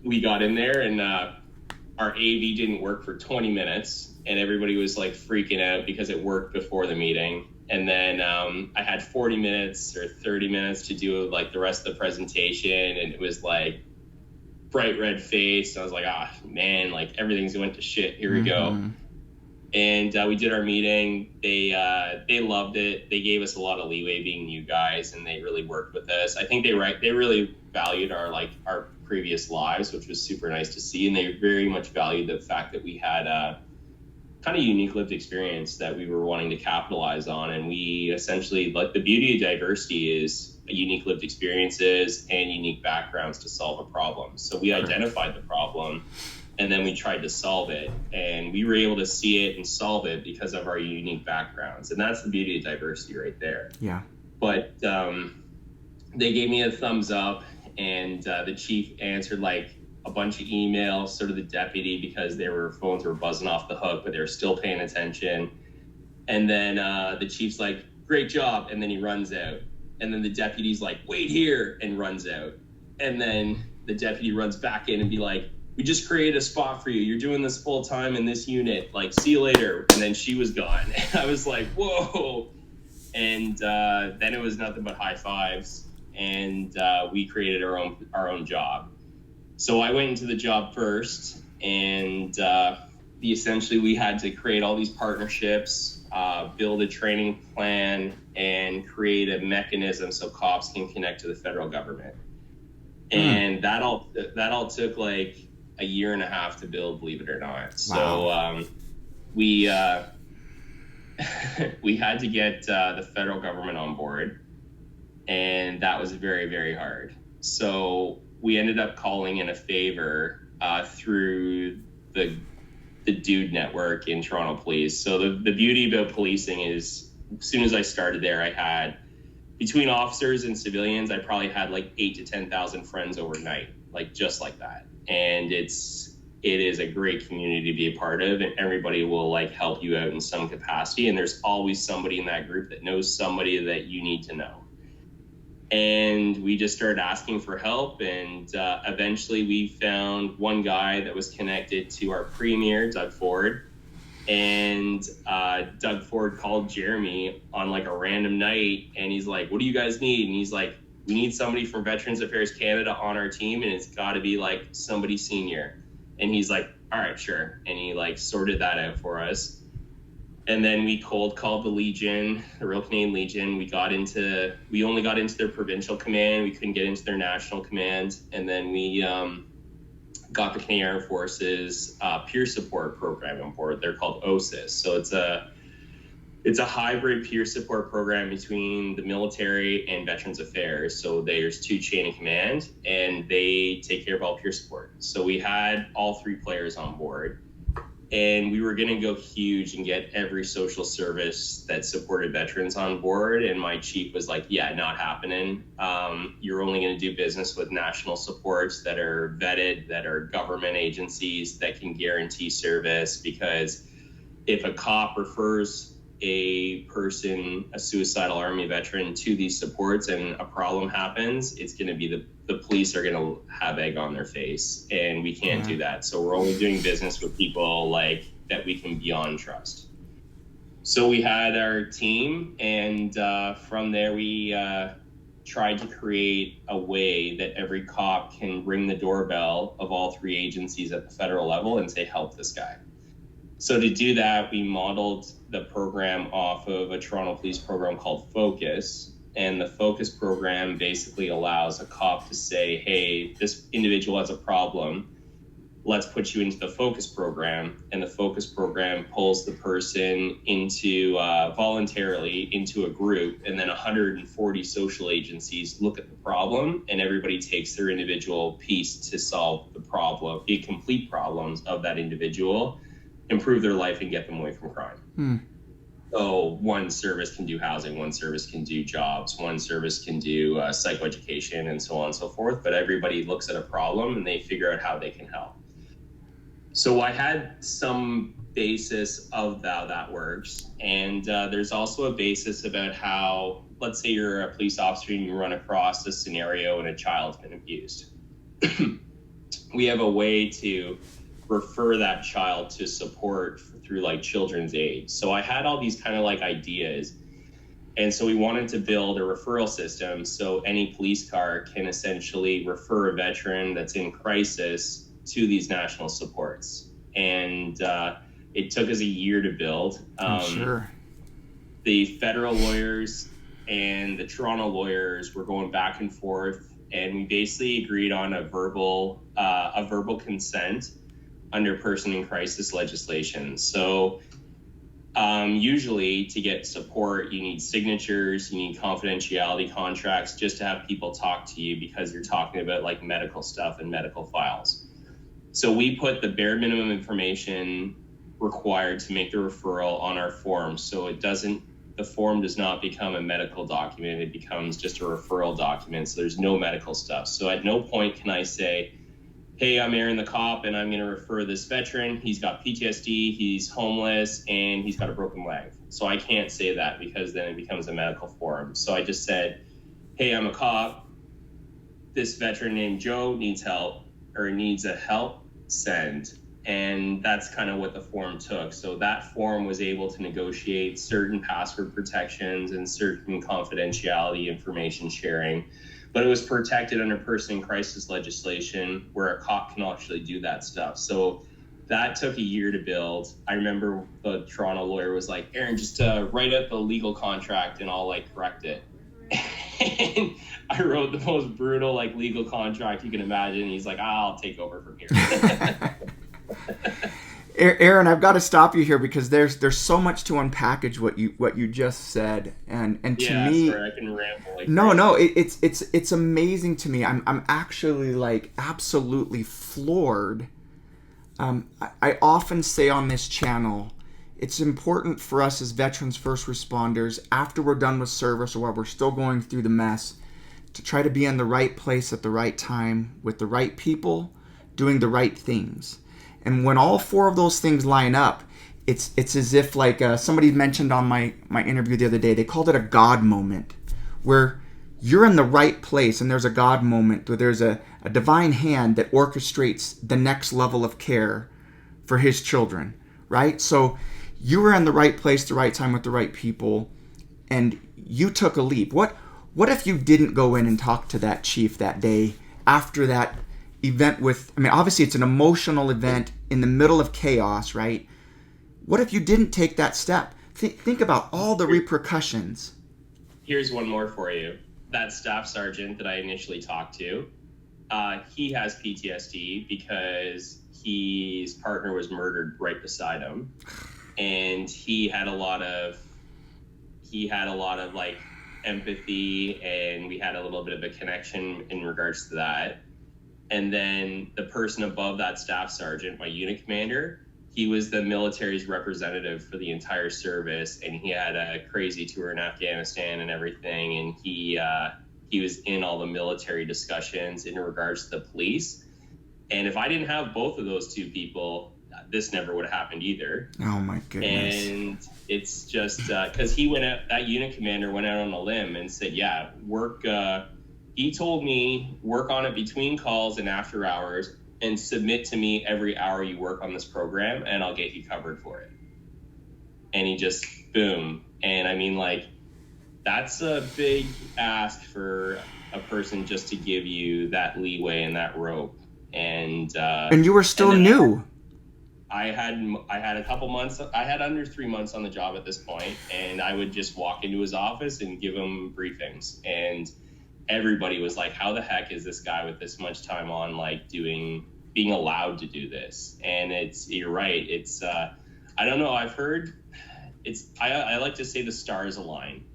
we got in there, and our AV didn't work for 20 minutes. And everybody was like freaking out because it worked before the meeting. And then I had 40 minutes or 30 minutes to do like the rest of the presentation. And it was like bright red face. I was like, man, like everything's went to shit. Here we go. And we did our meeting. They loved it. They gave us a lot of leeway being new guys, and they really worked with us. I think they really valued our previous lives, which was super nice to see. And they very much valued the fact that we had kind of unique lived experience that we were wanting to capitalize on. And we essentially, like, the beauty of diversity is unique lived experiences and unique backgrounds to solve a problem. So we identified the problem, and then we tried to solve it, and we were able to see it and solve it because of our unique backgrounds. And that's the beauty of diversity right there. Yeah. But they gave me a thumbs up, and the chief answered like a bunch of emails, sort of the deputy, because their phones were buzzing off the hook, but they were still paying attention. And then the chief's like, great job. And then he runs out. And then the deputy's like, wait here, and runs out. And then the deputy runs back in and be like, we just created a spot for you. You're doing this full time in this unit. Like, see you later. And then she was gone. And I was like, whoa. And then it was nothing but high fives. And we created our own job. So I went into the job first, and essentially we had to create all these partnerships, build a training plan, and create a mechanism so cops can connect to the federal government. And that all took like a year and a half to build, believe it or not. Wow. So we had to get the federal government on board, and that was very, very hard. So we ended up calling in a favor through the Dude Network in Toronto Police. So the beauty about policing is, as soon as I started there, I had, between officers and civilians, I probably had like 8,000 to 10,000 friends overnight, like just like that. And it is a great community to be a part of, and everybody will like help you out in some capacity. And there's always somebody in that group that knows somebody that you need to know. And we just started asking for help, and eventually we found one guy that was connected to our premier, Doug Ford. And Doug Ford called Jeremy on like a random night, and he's like, what do you guys need? And he's like, we need somebody from Veterans Affairs Canada on our team, and it's got to be like somebody senior. And he's like, all right, sure. And he like sorted that out for us. And then we cold called the Legion, the Royal Canadian Legion. We only got into their provincial command. We couldn't get into their national command. And then we got the Canadian Armed Forces peer support program on board. They're called OSIS. So it's a hybrid peer support program between the military and Veterans Affairs. So there's two chain of command, and they take care of all peer support. So we had all three players on board, and we were going to go huge and get every social service that supported veterans on board. And my chief was like, yeah, not happening. You're only going to do business with national supports that are vetted, that are government agencies that can guarantee service, because if a cop refers a suicidal Army veteran, to these supports and a problem happens, it's going to be the police are going to have egg on their face, and we can't do that. So we're only doing business with people like that we can beyond trust. So we had our team, and from there we tried to create a way that every cop can ring the doorbell of all three agencies at the federal level and say, help this guy. So to do that, we modeled the program off of a Toronto police program called Focus. And the Focus program basically allows a cop to say, hey, this individual has a problem. Let's put you into the Focus program. And the Focus program pulls the person into voluntarily into a group. And then 140 social agencies look at the problem, and everybody takes their individual piece to solve the problem, the complete problems of that individual, improve their life, and get them away from crime. So one service can do housing, one service can do jobs, one service can do psychoeducation, and so on and so forth. But everybody looks at a problem and they figure out how they can help. So I had some basis of how that works. And there's also a basis about how, let's say you're a police officer and you run across a scenario and a child's been abused. We have a way to refer that child to support through like children's aid. So I had all these kind of like ideas. And so we wanted to build a referral system so any police car can essentially refer a veteran that's in crisis to these national supports. And it took us a year to build. Sure. The federal lawyers and the Toronto lawyers were going back and forth, and we basically agreed on a verbal consent under person in crisis legislation. So usually to get support, you need signatures, you need confidentiality contracts just to have people talk to you, because you're talking about like medical stuff and medical files. So we put the bare minimum information required to make the referral on our form. So the form does not become a medical document, it becomes just a referral document. So there's no medical stuff. So at no point can I say, hey, I'm Aaron the cop, and I'm going to refer this veteran. He's got PTSD, he's homeless, and he's got a broken leg. So I can't say that, because then it becomes a medical form. So I just said, hey, I'm a cop. This veteran named Joe needs help, or needs a help send. And that's kind of what the form took. So that form was able to negotiate certain password protections and certain confidentiality information sharing. But it was protected under person in crisis legislation, where a cop can actually do that stuff. So that took a year to build. I remember the Toronto lawyer was like, Aaron, just write out the legal contract and I'll like correct it. And I wrote the most brutal like legal contract you can imagine. He's like, I'll take over from here. Aaron, I've got to stop you here, because there's so much to unpackage what you just said, and to me, sorry, I can ramble like no, it's amazing to me. I'm actually like absolutely floored. I often say on this channel, it's important for us as veterans, first responders, after we're done with service or while we're still going through the mess, to try to be in the right place at the right time with the right people, doing the right things. And when all four of those things line up, it's as if like somebody mentioned on my interview the other day, they called it a God moment, where you're in the right place and there's a God moment, where there's a divine hand that orchestrates the next level of care for his children, right? So you were in the right place, the right time with the right people, and you took a leap. What if you didn't go in and talk to that chief that day after that event with, I mean, obviously it's an emotional event in the middle of chaos, right? What if you didn't take that step? Think about all the repercussions. Here's one more for you. That staff sergeant that I initially talked to, he has PTSD because his partner was murdered right beside him, and he had a lot of like empathy, and we had a little bit of a connection in regards to that. And then the person above that staff sergeant, my unit commander, he was the military's representative for the entire service, and he had a crazy tour in Afghanistan and everything, and he was in all the military discussions in regards to the police. And if I didn't have both of those two people, this never would have happened either. Oh my goodness. And it's just because he went out, that unit commander went out on a limb and said, yeah, he told me work on it between calls and after hours, and submit to me every hour you work on this program, and I'll get you covered for it. And he just, boom. And I mean, like, that's a big ask for a person just to give you that leeway and that rope. And you were still new. I had a couple months. I had under 3 months on the job at this point, and I would just walk into his office and give him briefings. And everybody was like, how the heck is this guy with this much time on, like, being allowed to do this? And you're right. It's, I don't know. I've heard I like to say the stars align.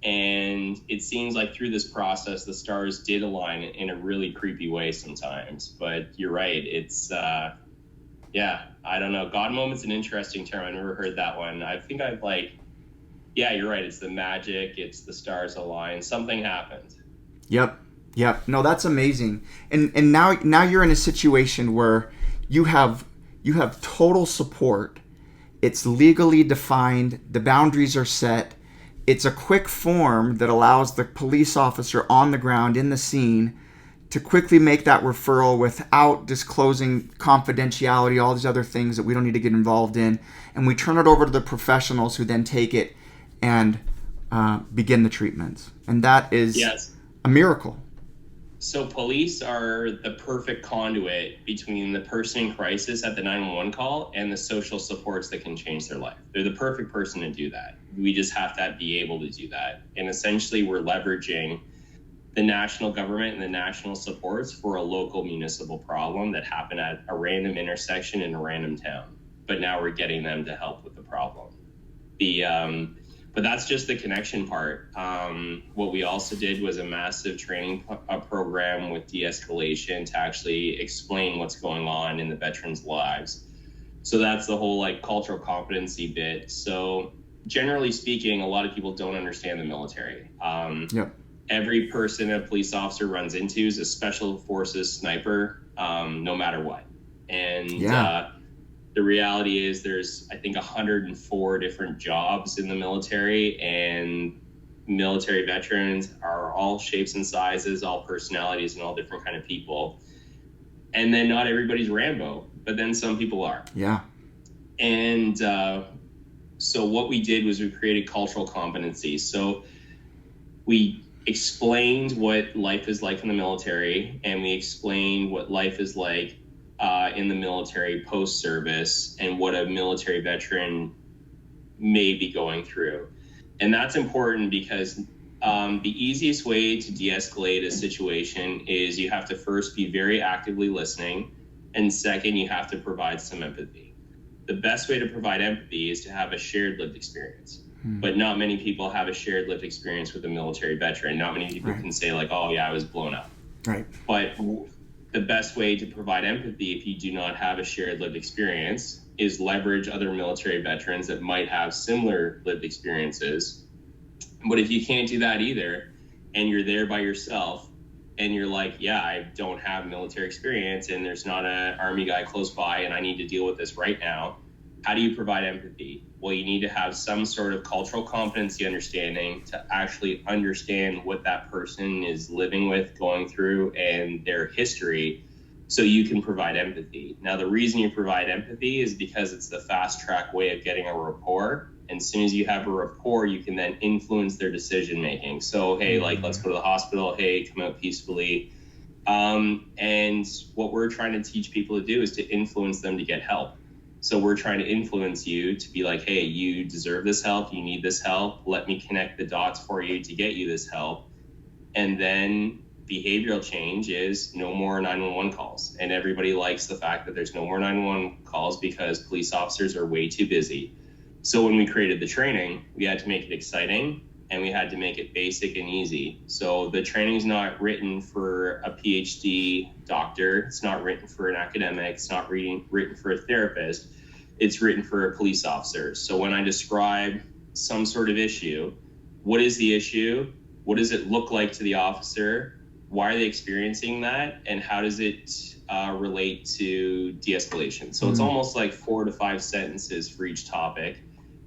And it seems like through this process, the stars did align in a really creepy way sometimes. But you're right. It's, yeah, I don't know. God moment's an interesting term. I never heard that one. I think yeah, you're right. It's the magic. It's the stars align. Something happened. Yep. No, that's amazing. And now you're in a situation where you have total support. It's legally defined. The boundaries are set. It's a quick form that allows the police officer on the ground in the scene to quickly make that referral without disclosing confidentiality, all these other things that we don't need to get involved in. And we turn it over to the professionals who then take it and begin the treatments. And that is a miracle. So police are the perfect conduit between the person in crisis at the 911 call and the social supports that can change their life. They're the perfect person to do that. We just have to be able to do that. And essentially, we're leveraging the national government and the national supports for a local municipal problem that happened at a random intersection in a random town. But now we're getting them to help with the problem. But that's just the connection part. What we also did was a massive training program with de-escalation to actually explain what's going on in the veterans' lives. So that's the whole like cultural competency bit. So generally speaking, a lot of people don't understand the military. Every person a police officer runs into is a special forces sniper, no matter what. And the reality is there's, I think, 104 different jobs in the military, and military veterans are all shapes and sizes, all personalities, and all different kind of people. And then not everybody's Rambo, but then some people are. Yeah. And so what we did was we created cultural competency. So we explained what life is like in the military, and we explained what life is like in the military post-service and what a military veteran may be going through. And that's important because the easiest way to de-escalate a situation is you have to first be very actively listening, and second, you have to provide some empathy. The best way to provide empathy is to have a shared lived experience. But not many people have a shared lived experience with a military veteran. Not many people can say like, oh yeah, I was blown up. Right. But the best way to provide empathy if you do not have a shared lived experience is leverage other military veterans that might have similar lived experiences. But if you can't do that either, and you're there by yourself, and you're like, yeah, I don't have military experience, and there's not an army guy close by, and I need to deal with this right now, how do you provide empathy? Well, you need to have some sort of cultural competency understanding to actually understand what that person is living with, going through, and their history, so you can provide empathy. Now, the reason you provide empathy is because it's the fast track way of getting a rapport. And as soon as you have a rapport, you can then influence their decision making. So, hey, like, let's go to the hospital. Hey, come out peacefully. And what we're trying to teach people to do is to influence them to get help. So we're trying to influence you to be like, hey, you deserve this help. You need this help. Let me connect the dots for you to get you this help. And then behavioral change is no more 911 calls. And everybody likes the fact that there's no more 911 calls because police officers are way too busy. So when we created the training, we had to make it exciting and we had to make it basic and easy. So the training is not written for a PhD doctor. It's not written for an academic. It's not written for a therapist. It's written for a police officer. So when I describe some sort of issue, what is the issue? What does it look like to the officer? Why are they experiencing that? And how does it relate to de-escalation? So it's almost like 4 to 5 sentences for each topic.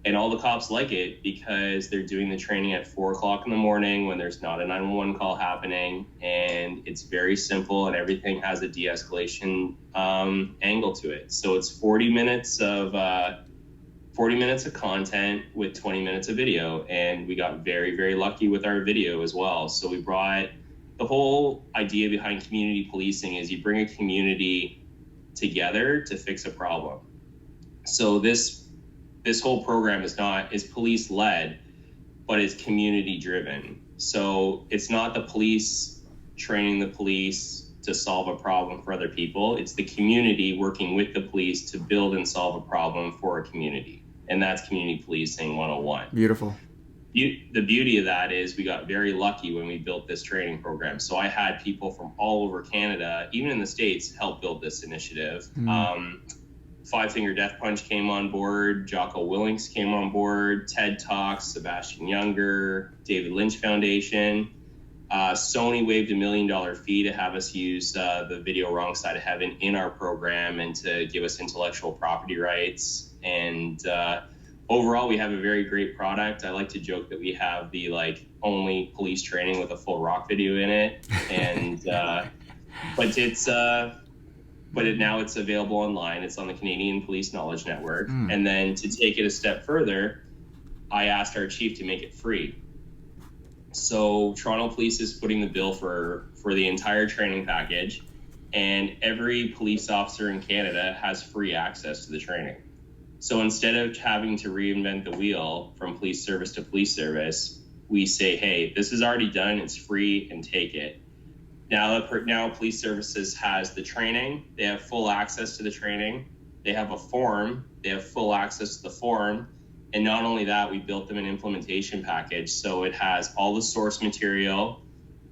And all the cops like it because they're doing the training at 4 o'clock in the morning when there's not a 911 call happening. And it's very simple and everything has a de-escalation angle to it. So it's 40 minutes of content with 20 minutes of video. And we got very, very lucky with our video as well. So we brought the whole idea behind community policing is you bring a community together to fix a problem. So this whole program is police led, but it's community driven. So it's not the police training the police to solve a problem for other people. It's the community working with the police to build and solve a problem for a community. And that's community policing 101. Beautiful. The beauty of that is we got very lucky when we built this training program. So I had people from all over Canada, even in the States, help build this initiative. Five Finger Death Punch came on board, Jocko Willink came on board, TED Talks, Sebastian Younger, David Lynch Foundation. Sony waived $1 million fee to have us use the video Wrong Side of Heaven in our program and to give us intellectual property rights. And overall, we have a very great product. I like to joke that we have the only police training with a full rock video in it. And now it's available online. It's on the Canadian Police Knowledge Network. And then to take it a step further, I asked our chief to make it free. So Toronto Police is footing the bill for the entire training package, and every police officer in Canada has free access to the training. So instead of having to reinvent the wheel from police service to police service, we say, hey, this is already done. It's free and take it. Now police services has the training. They have full access to the training. They have a form. They have full access to the form. And not only that, we built them an implementation package. So it has all the source material.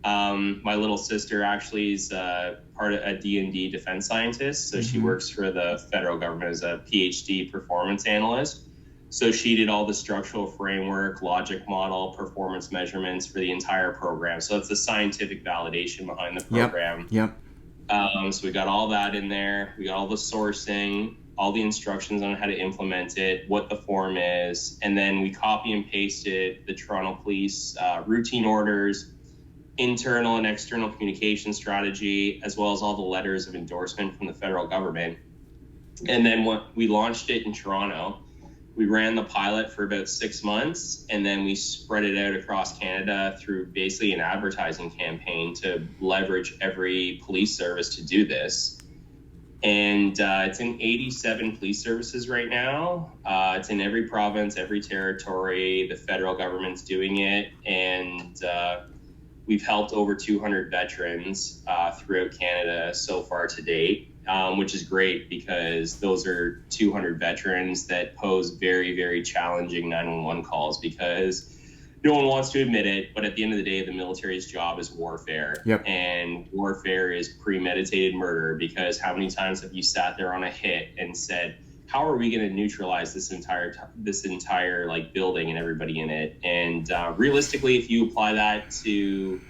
My little sister actually is part of a D&D defense scientist. So she works for the federal government as a PhD performance analyst. So she did all the structural framework, logic model, performance measurements for the entire program. So it's the scientific validation behind the program. Yep. So we got all that in there. We got all the sourcing, all the instructions on how to implement it, what the form is. And then we copy and pasted the Toronto Police routine orders, internal and external communication strategy, as well as all the letters of endorsement from the federal government. And then when we launched it in Toronto, we ran the pilot for about 6 months, and then we spread it out across Canada through basically an advertising campaign to leverage every police service to do this. And it's in 87 police services right now. It's in every province, every territory. The federal government's doing it. And we've helped over 200 veterans throughout Canada so far to date. Which is great because those are 200 veterans that pose very, very challenging 911 calls because no one wants to admit it, but at the end of the day, the military's job is warfare. Yep. And warfare is premeditated murder because how many times have you sat there on a hit and said, how are we going to neutralize this entire building and everybody in it? And realistically, if you apply that to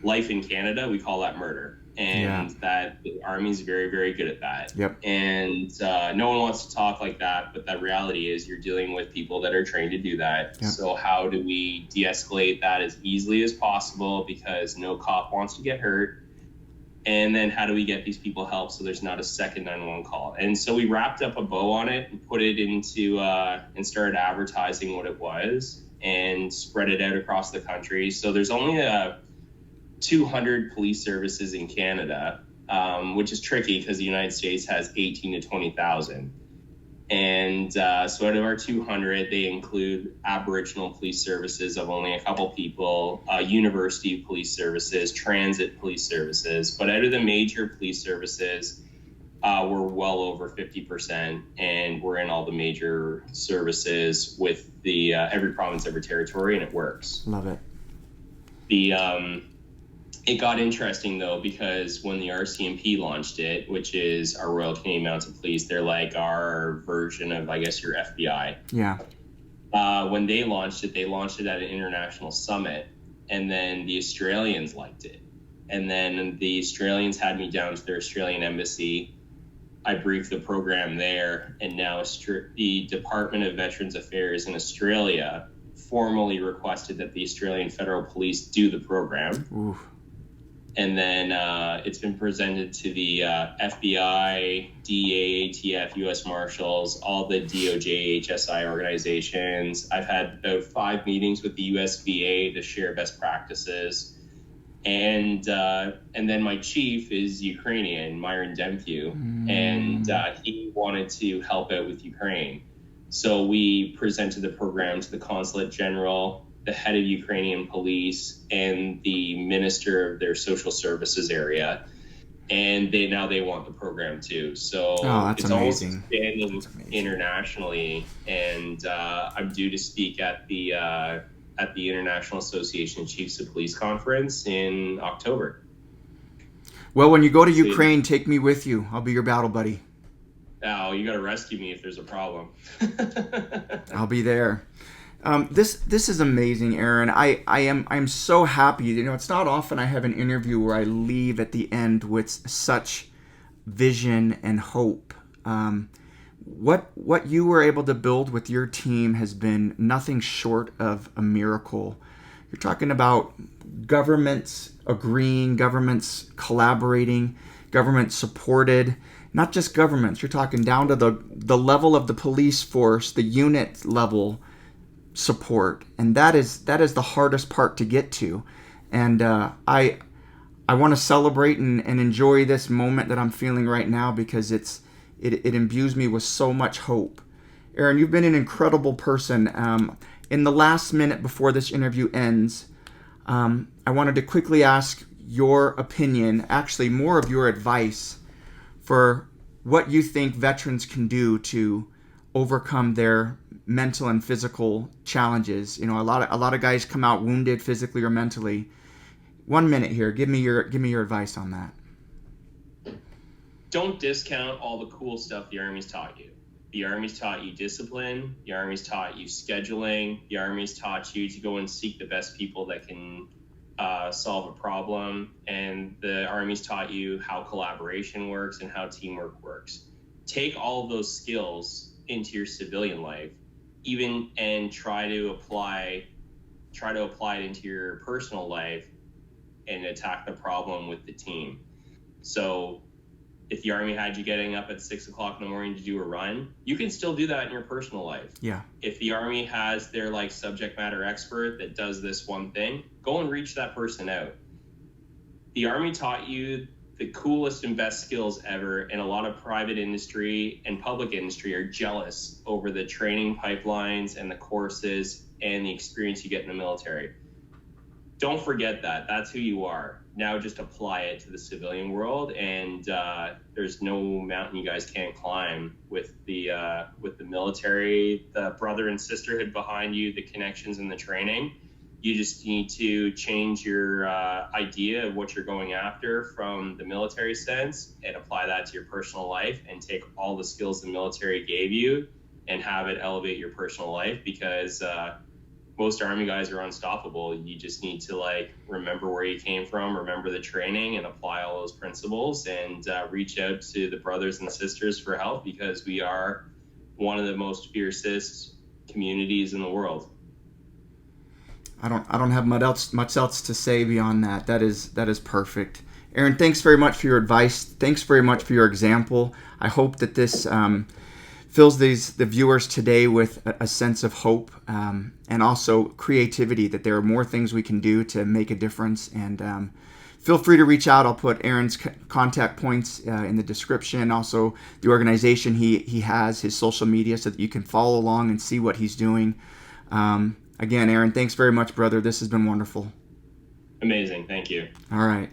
life in Canada, we call that murder. And that the Army's very, very good at that. Yep. And no one wants to talk like that, but the reality is you're dealing with people that are trained to do that. Yep. So how do we de-escalate that as easily as possible because no cop wants to get hurt? And then how do we get these people help so there's not a second 911 call? And so we wrapped up a bow on it and put it into and started advertising what it was and spread it out across the country. So there's only 200 police services in Canada, which is tricky because the United States has 18 to 20,000. And so out of our 200, they include Aboriginal police services of only a couple people, university police services, transit police services. But out of the major police services, we're well over 50%, and we're in all the major services with the every province, every territory, and it works. Love it. It got interesting, though, because when the RCMP launched it, which is our Royal Canadian Mounted Police, they're like our version of, I guess, your FBI. Yeah. When they launched it at an international summit, and then the Australians liked it. And then the Australians had me down to their Australian embassy. I briefed the program there, and now the Department of Veterans Affairs in Australia formally requested that the Australian Federal Police do the program. Ooh. And then it's been presented to the FBI, DEA, ATF, U.S. Marshals, all the DOJ, HSI organizations. I've had about 5 meetings with the USVA to share best practices. And then my chief is Ukrainian, Myron Demthew, and he wanted to help out with Ukraine. So we presented the program to the Consulate General, the head of Ukrainian police, and the minister of their social services area. And they want the program too. So it's almost expanding internationally. And I'm due to speak at the International Association of Chiefs of Police Conference in October. Well, when you go to Ukraine, take me with you. I'll be your battle buddy. Oh, you got to rescue me if there's a problem. I'll be there. This is amazing, Aaron. I'm so happy. You know, it's not often I have an interview where I leave at the end with such vision and hope. What you were able to build with your team has been nothing short of a miracle. You're talking about governments agreeing, governments collaborating, governments supported. Not just governments. You're talking down to the level of the police force, the unit level support, and that is the hardest part to get to. And I want to celebrate and enjoy this moment that I'm feeling right now, because it imbues me with so much hope. Aaron, you've been an incredible person. In the last minute before this interview ends, I wanted to quickly ask your opinion, actually more of your advice, for what you think veterans can do to overcome their mental and physical challenges. You know, a lot of guys come out wounded physically or mentally. 1 minute here. Give me your advice on that. Don't discount all the cool stuff the Army's taught you. The Army's taught you discipline. The Army's taught you scheduling. The Army's taught you to go and seek the best people that can solve a problem. And the Army's taught you how collaboration works and how teamwork works. Take all of those skills into your civilian life, and try to apply it into your personal life and attack the problem with the team. So if the Army had you getting up at 6 o'clock in the morning to do a run, you can still do that in your personal life. Yeah. If the Army has their subject matter expert that does this one thing, go and reach that person out. The Army taught you the coolest and best skills ever, and a lot of private industry and public industry are jealous over the training pipelines and the courses and the experience you get in the military. Don't forget that. That's who you are. Now just apply it to the civilian world, and there's no mountain you guys can't climb with the military, the brother and sisterhood behind you, the connections and the training. You just need to change your idea of what you're going after from the military sense and apply that to your personal life, and take all the skills the military gave you and have it elevate your personal life, because most Army guys are unstoppable. You just need to remember where you came from, remember the training, and apply all those principles, and reach out to the brothers and sisters for help, because we are one of the most fiercest communities in the world. I don't have much else to say beyond that. That is perfect. Aaron, thanks very much for your advice. Thanks very much for your example. I hope that this fills the viewers today with a sense of hope, and also creativity, that there are more things we can do to make a difference. And feel free to reach out. I'll put Aaron's contact points in the description. Also, the organization he has, his social media, so that you can follow along and see what he's doing. Again, Aaron, thanks very much, brother. This has been wonderful. Amazing. Thank you. All right.